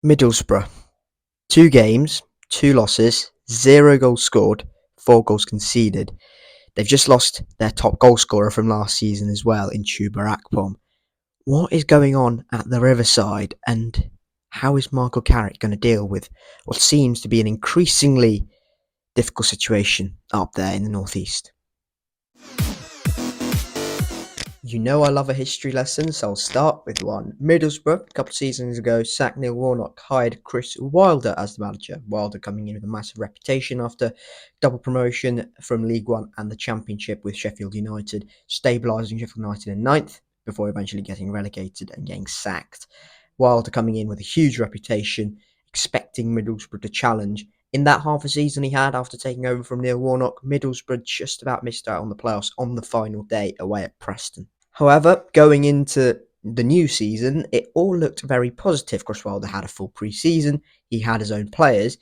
Middlesbrough. 2 games, 2 losses, 0 goals scored, 4 goals conceded. They've just lost their top goal scorer from last season as well in Chuba Akpom. What is going on at the Riverside, and how is Michael Carrick going to deal with what seems to be an increasingly difficult situation up there in the northeast? You know I love a history lesson, so I'll start with one. Middlesbrough, a couple of seasons ago, sacked Neil Warnock, hired Chris Wilder as the manager. Wilder coming in with a massive reputation after double promotion from League One and the Championship with Sheffield United, stabilising Sheffield United in ninth before eventually getting relegated and getting sacked. Wilder coming in with a huge reputation, expecting Middlesbrough to challenge. In that half a season he had after taking over from Neil Warnock, Middlesbrough just about missed out on the playoffs on the final day away at Preston. However, going into the new season, it all looked very positive. Chris Wilder had a full pre-season, he had his own players,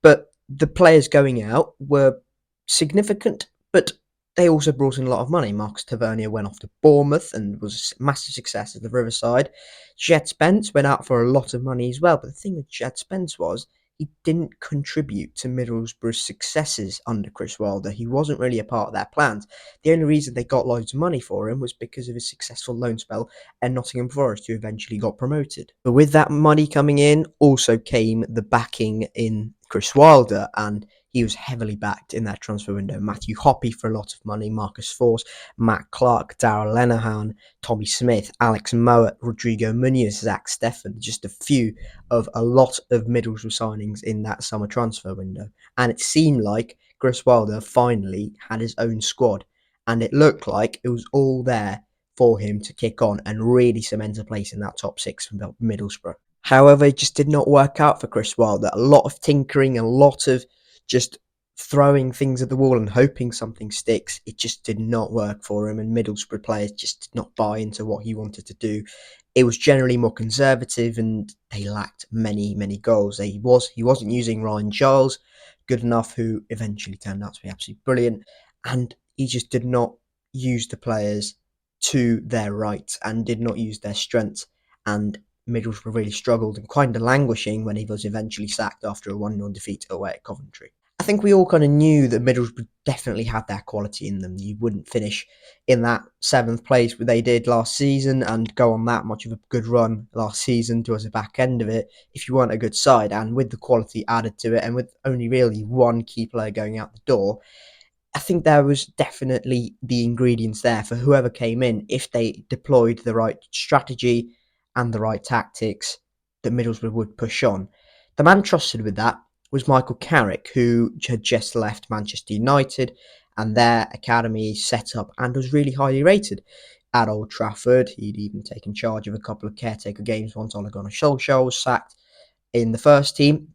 but the players going out were significant, but they also brought in a lot of money. Marcus Tavernier went off to Bournemouth and was a massive success at the Riverside. Jed Spence went out for a lot of money as well, but the thing with Jed Spence was he didn't contribute to Middlesbrough's successes under Chris Wilder. He wasn't really a part of their plans. The only reason they got loads of money for him was because of his successful loan spell at Nottingham Forest, who eventually got promoted. But with that money coming in, also came the backing in Chris Wilder, and he was heavily backed in that transfer window. Matthew Hoppy for a lot of money, Marcus Force, Matt Clark, Darrell Lenihan, Tommy Smith, Alex Mowat, Rodrigo Munoz, Zach Steffen, just a few of a lot of Middlesbrough signings in that summer transfer window. And it seemed like Chris Wilder finally had his own squad, and it looked like it was all there for him to kick on and really cement a place in that top 6 for Middlesbrough. However, it just did not work out for Chris Wilder. A lot of tinkering, a lot of just throwing things at the wall and hoping something sticks. It just did not work for him, and Middlesbrough players just did not buy into what he wanted to do. It was generally more conservative, and they lacked many goals. He wasn't using Ryan Giles good enough, who eventually turned out to be absolutely brilliant, and he just did not use the players to their rights and did not use their strengths, and Middlesbrough really struggled and kind of languishing when he was eventually sacked after a 1-0 defeat away at Coventry. I think we all kind of knew that Middlesbrough definitely had that quality in them. You wouldn't finish in that 7th place where they did last season and go on that much of a good run last season towards the back end of it if you weren't a good side. And with the quality added to it, and with only really one key player going out the door, I think there was definitely the ingredients there for whoever came in, if they deployed the right strategy and the right tactics, that Middlesbrough would push on. The man trusted with that was Michael Carrick, who had just left Manchester United and their academy set up and was really highly rated at Old Trafford. He'd even taken charge of a couple of caretaker games once Ole Gunnar Solskjaer was sacked in the first team.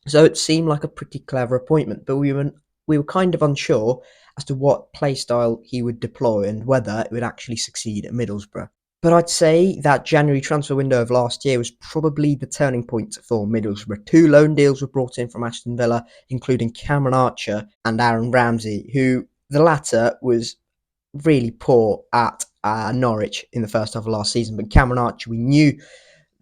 So it seemed like a pretty clever appointment, but we were kind of unsure as to what play style he would deploy and whether it would actually succeed at Middlesbrough. But I'd say that January transfer window of last year was probably the turning point for Middlesbrough. 2 loan deals were brought in from Aston Villa, including Cameron Archer and Aaron Ramsey, who the latter was really poor at Norwich in the first half of last season. But Cameron Archer, we knew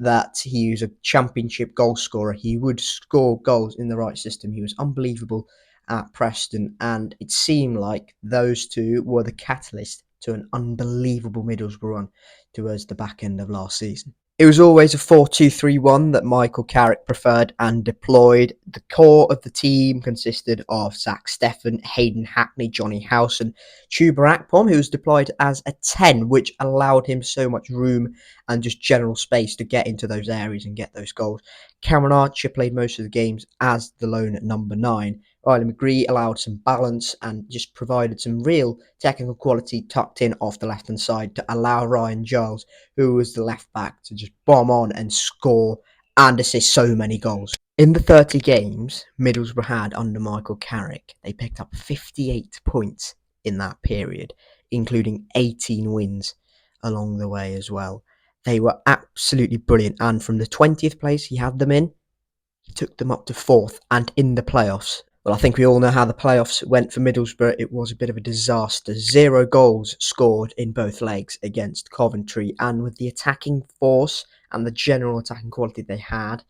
that he was a championship goal scorer. He would score goals in the right system. He was unbelievable at Preston, and it seemed like those two were the catalyst to an unbelievable Middlesbrough run towards the back end of last season. It was always a 4-2-3-1 that Michael Carrick preferred and deployed. The core of the team consisted of Zach Steffen, Hayden Hackney, Johnny House and Chuba Akpom, who was deployed as a 10, which allowed him so much room and just general space to get into those areas and get those goals. Cameron Archer played most of the games as the lone at number 9. Riley McGree allowed some balance and just provided some real technical quality tucked in off the left-hand side to allow Ryan Giles, who was the left back, to just bomb on and score and assist so many goals. In the 30 games Middlesbrough had under Michael Carrick, they picked up 58 points in that period, including 18 wins along the way as well. They were absolutely brilliant, and from the 20th place he had them in, he took them up to 4th and in the playoffs. Well, I think we all know how the playoffs went for Middlesbrough. It was a bit of a disaster. 0 goals scored in both legs against Coventry, and with the attacking force and the general attacking quality they had,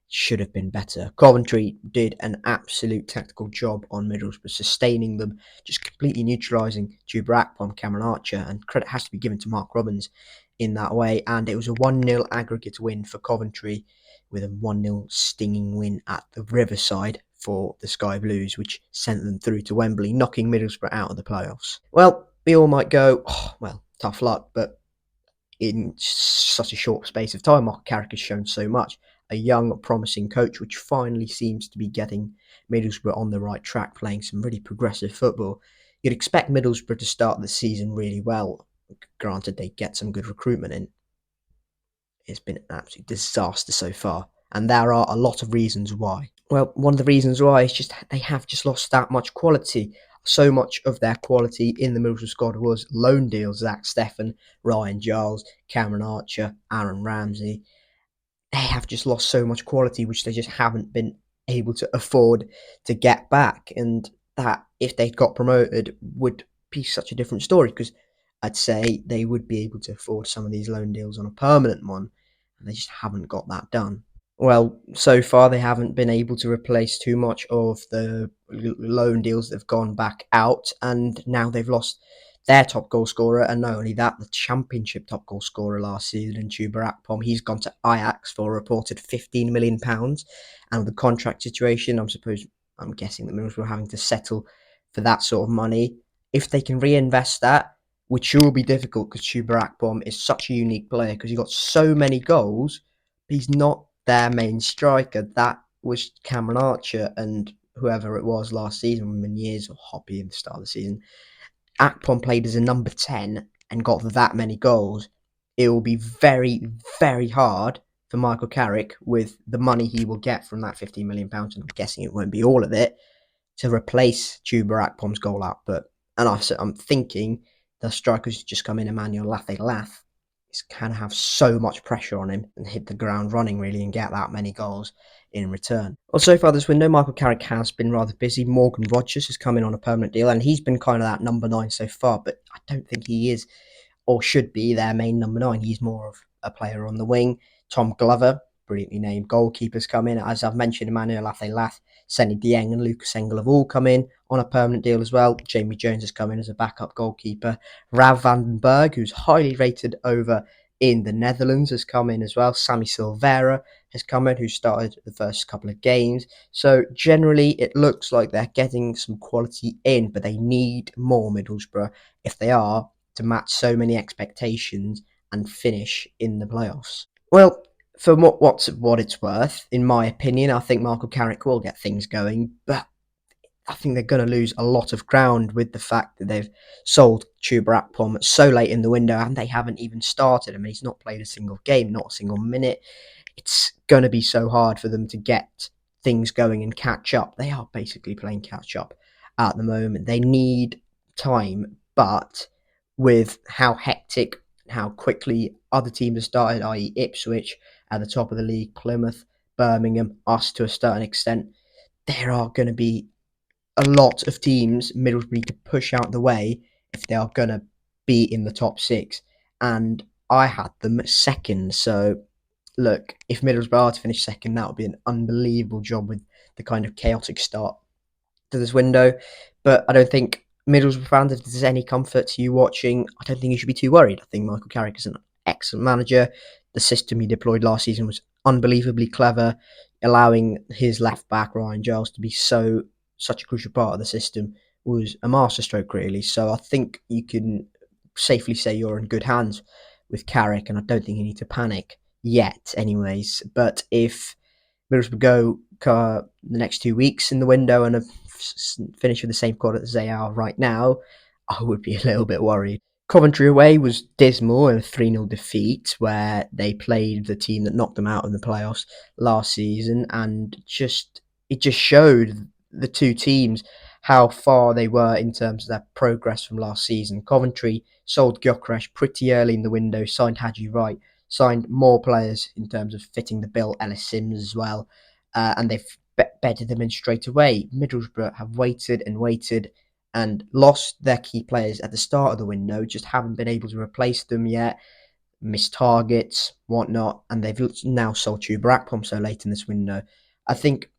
should have been better. Coventry did an absolute tactical job on Middlesbrough, sustaining them, just completely neutralising Chuba Akpom, Cameron Archer, and credit has to be given to Mark Robbins in that way. And it was a 1-0 aggregate win for Coventry, with a 1-0 stinging win at the Riverside for the Sky Blues, which sent them through to Wembley, knocking Middlesbrough out of the playoffs. Well, we all might go, oh, well, tough luck, but in such a short space of time, Michael Carrick has shown so much. A young, promising coach, which finally seems to be getting Middlesbrough on the right track, playing some really progressive football. You'd expect Middlesbrough to start the season really well. Granted, they get some good recruitment in. It's been an absolute disaster so far, and there are a lot of reasons why. Well, one of the reasons why is just they have just lost that much quality. So much of their quality in the Middlesbrough squad was loan deals. Zach Steffen, Ryan Giles, Cameron Archer, Aaron Ramsey. They have just lost so much quality, which they just haven't been able to afford to get back. And that, if they got promoted, would be such a different story, because I'd say they would be able to afford some of these loan deals on a permanent one, and they just haven't got that done. Well, so far they haven't been able to replace too much of the loan deals that have gone back out, and now they've lost their top goal scorer, and not only that, the championship top goal scorer last season in Chuba Akpom. He's gone to Ajax for a reported £15 million, and with the contract situation, I'm guessing that Middlesbrough having to settle for that sort of money. If they can reinvest that, which will be difficult because Chuba Akpom is such a unique player because he got so many goals, but he's not their main striker. That was Cameron Archer and whoever it was last season, Meunier or Hoppy at the start of the season. Akpom played as a number 10 and got that many goals. It will be very, very hard for Michael Carrick, with the money he will get from that £15 million, and I'm guessing it won't be all of it, to replace Chuba Akpom's goal output. And I'm thinking the strikers just come in, Emmanuel Lath, is kind of have so much pressure on him and hit the ground running really and get that many goals in return. Well, so far this window, Michael Carrick has been rather busy. Morgan Rogers has come in on a permanent deal, and he's been kind of that number 9 so far, but I don't think he is or should be their main number 9. He's more of a player on the wing. Tom Glover, brilliantly named goalkeepers, come in. As I've mentioned, Emmanuel Lath, Senny Dieng and Lucas Engel have all come in on a permanent deal as well. Jamie Jones has come in as a backup goalkeeper. Rav van den Berg, who's highly rated over in the Netherlands, has come in as well. Sammy Silvera has come in, who started the first couple of games. So generally, it looks like they're getting some quality in, but they need more, Middlesbrough, if they are to match so many expectations and finish in the playoffs. Well, for what it's worth, in my opinion, I think Michael Carrick will get things going, but I think they're going to lose a lot of ground with the fact that they've sold Chuba Akpom so late in the window and they haven't even started him. He's not played a single game, not a single minute. It's going to be so hard for them to get things going and catch up. They are basically playing catch up at the moment. They need time, but with how hectic, how quickly other teams have started, i.e. Ipswich at the top of the league, Plymouth, Birmingham, us to a certain extent, there are going to be a lot of teams Middlesbrough need to push out the way if they are going to be in the top 6. And I had them second. So, look, if Middlesbrough are to finish second, that would be an unbelievable job with the kind of chaotic start to this window. But I don't think Middlesbrough fans, if there's any comfort to you watching, I don't think you should be too worried. I think Michael Carrick is an excellent manager. The system he deployed last season was unbelievably clever, allowing his left back Ryan Giles to be such a crucial part of the system was a masterstroke, really. So I think you can safely say you're in good hands with Carrick, and I don't think you need to panic yet, anyways. But if Middlesbrough go the next 2 weeks in the window and have finished with the same squad as they are right now, I would be a little bit worried. Coventry away was dismal in a 3-0 defeat, where they played the team that knocked them out of the playoffs last season, and it just showed the two teams how far they were in terms of their progress from last season. Coventry sold Gyökeres pretty early in the window, signed Hadji Wright, signed more players in terms of fitting the bill, Ellis Sims as well, and they've bedded them in straight away. Middlesbrough have waited and waited and lost their key players at the start of the window, just haven't been able to replace them yet. missed targets, whatnot, and they've now sold Chuba Akpom so late in this window. I think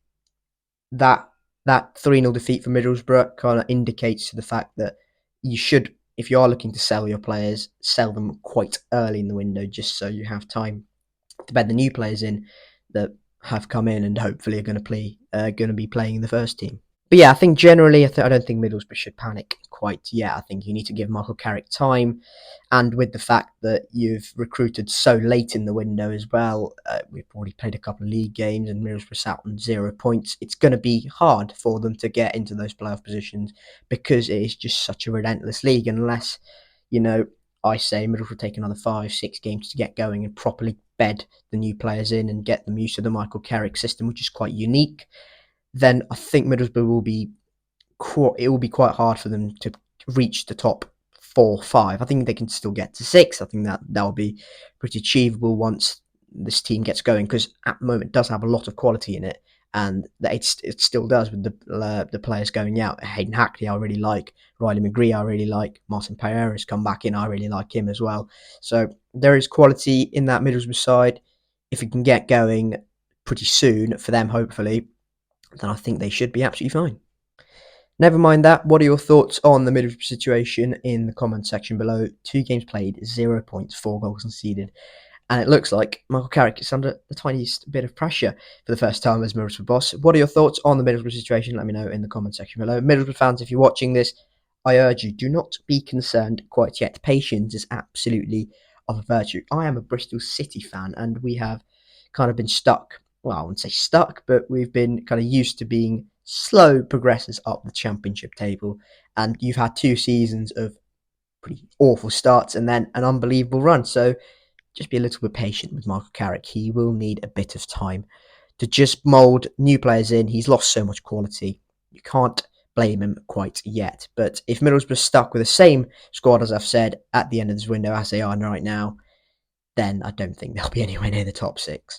that that 3-0 defeat for Middlesbrough kind of indicates to the fact that you should, if you are looking to sell your players, sell them quite early in the window, just so you have time to bed the new players in that have come in and hopefully are going to be playing in the first team. But yeah, I think generally, I don't think Middlesbrough should panic quite yet. I think you need to give Michael Carrick time, and with the fact that you've recruited so late in the window as well, we've already played a couple of league games and Middlesbrough sat on 0 points. It's going to be hard for them to get into those playoff positions because it is just such a relentless league. Unless, you know, I say Middlesbrough take another 5-6 games to get going and properly bed the new players in and get them used to the Michael Carrick system, which is quite unique, then I think Middlesbrough will be quite hard for them to reach the top 4-5. I think they can still get to 6. I think that will be pretty achievable once this team gets going, because at the moment it does have a lot of quality in it, and it still does with the players going out. Hayden Hackley I really like, Riley McGree I really like, Martin Pereira's come back in, I really like him as well. So there is quality in that Middlesbrough side. If it can get going pretty soon for them, hopefully, then I think they should be absolutely fine. Never mind that, what are your thoughts on the Middlesbrough situation in the comment section below? 2 games played, 0 points, 4 goals conceded. And it looks like Michael Carrick is under the tiniest bit of pressure for the first time as Middlesbrough boss. What are your thoughts on the Middlesbrough situation? Let me know in the comment section below. Middlesbrough fans, if you're watching this, I urge you, do not be concerned quite yet. Patience is absolutely of a virtue. I am a Bristol City fan, and we have kind of been stuck. Well, I wouldn't say stuck, but we've been kind of used to being slow progressors up the championship table. And you've had 2 seasons of pretty awful starts and then an unbelievable run. So just be a little bit patient with Michael Carrick. He will need a bit of time to just mould new players in. He's lost so much quality. You can't blame him quite yet. But if Middlesbrough stuck with the same squad, as I've said, at the end of this window as they are right now, then I don't think they'll be anywhere near the top 6.